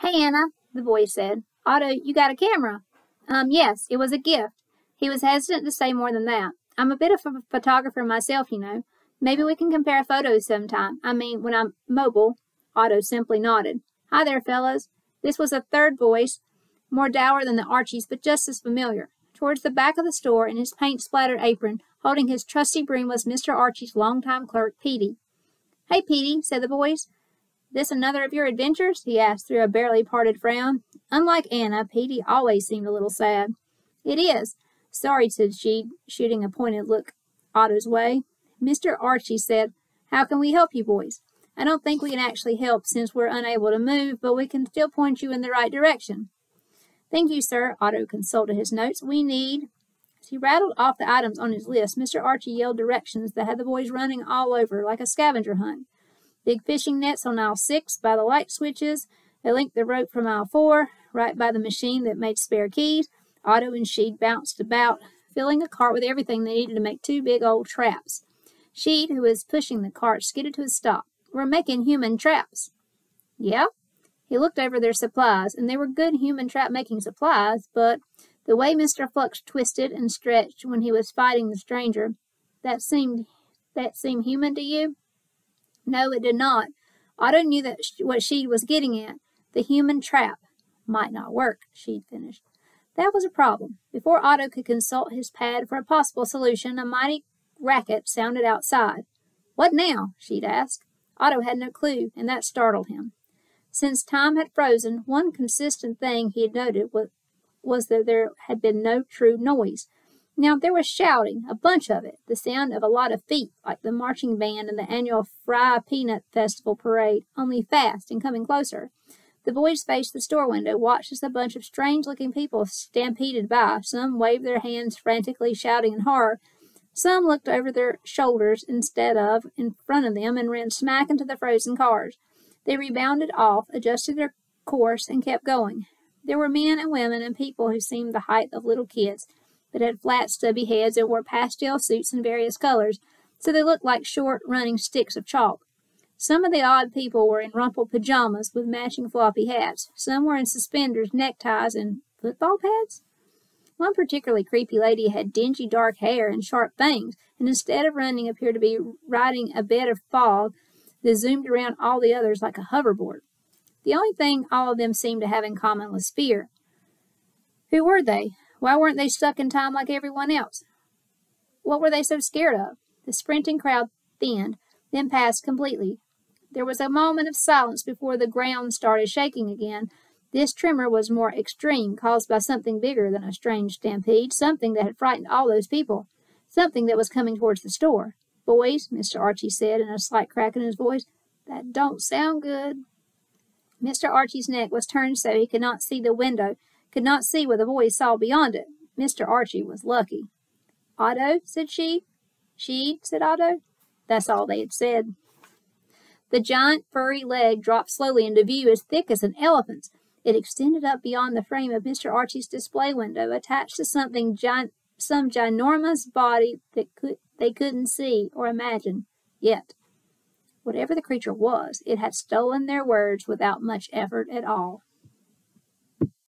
"Hey, Anna," the boy said. "Otto, you got a camera?" Yes, it was a gift." He was hesitant to say more than that. "I'm a bit of a photographer myself, you know. Maybe we can compare photos sometime. I mean, when I'm mobile." Otto simply nodded. "Hi there, fellas." This was a third voice, more dour than the Archie's, but just as familiar. Towards the back of the store, in his paint-splattered apron, holding his trusty broom, was Mr. Archie's longtime clerk, Petey. "Hey, Petey," said the boys. "This another of your adventures?" he asked through a barely parted frown. Unlike Anna, Petey always seemed a little sad. "It is. Sorry," said she, shooting a pointed look Otto's way. Mr. Archie said, "How can we help you boys?" "I don't think we can actually help since we're unable to move, but we can still point you in the right direction." "Thank you, sir." Otto consulted his notes. "We need—" As he rattled off the items on his list, Mr. Archie yelled directions that had the boys running all over like a scavenger hunt. Big fishing nets on aisle 6 by the light switches. They linked the rope from aisle 4, right by the machine that made spare keys. Otto and Sheed bounced about, filling a cart with everything they needed to make 2 big old traps. Sheed, who was pushing the cart, skidded to a stop. "We're making human traps." "Yeah?" He looked over their supplies, and they were good human trap-making supplies, but the way Mr. Flux twisted and stretched when he was fighting the stranger, that seemed human to you? No, it did not. Otto knew what Sheed was getting at. The human trap might not work, Sheed finished. That was a problem. Before Otto could consult his pad for a possible solution, a mighty racket sounded outside. "What now?" Sheed asked. Otto had no clue, and that startled him. Since time had frozen, one consistent thing he had noted was that there had been no true noise. Now there was shouting, a bunch of it, the sound of a lot of feet, like the marching band in the annual Fry Peanut Festival parade, only fast and coming closer. The boys faced the store window, watched as a bunch of strange-looking people stampeded by. Some waved their hands frantically, shouting in horror. Some looked over their shoulders instead of in front of them and ran smack into the frozen cars. They rebounded off, adjusted their course, and kept going. There were men and women and people who seemed the height of little kids, but had flat, stubby heads and wore pastel suits in various colors, so they looked like short, running sticks of chalk. Some of the odd people were in rumpled pajamas with matching floppy hats. Some were in suspenders, neckties, and football pads. One particularly creepy lady had dingy dark hair and sharp bangs, and instead of running appeared to be riding a bed of fog that zoomed around all the others like a hoverboard. The only thing all of them seemed to have in common was fear. Who were they? Why weren't they stuck in time like everyone else? What were they so scared of? The sprinting crowd thinned, then passed completely. There was a moment of silence before the ground started shaking again. This tremor was more extreme, caused by something bigger than a strange stampede, something that had frightened all those people, something that was coming towards the store. "Boys," Mr. Archie said in a slight crack in his voice, "that don't sound good." Mr. Archie's neck was turned so he could not see the window, could not see what the boys saw beyond it. Mr. Archie was lucky. "Otto," said she. "She," said Otto. That's all they had said. The giant furry leg dropped slowly into view, as thick as an elephant's. It extended up beyond the frame of Mr. Archie's display window, attached to some ginormous body that they couldn't see or imagine yet. Whatever the creature was, it had stolen their words without much effort at all.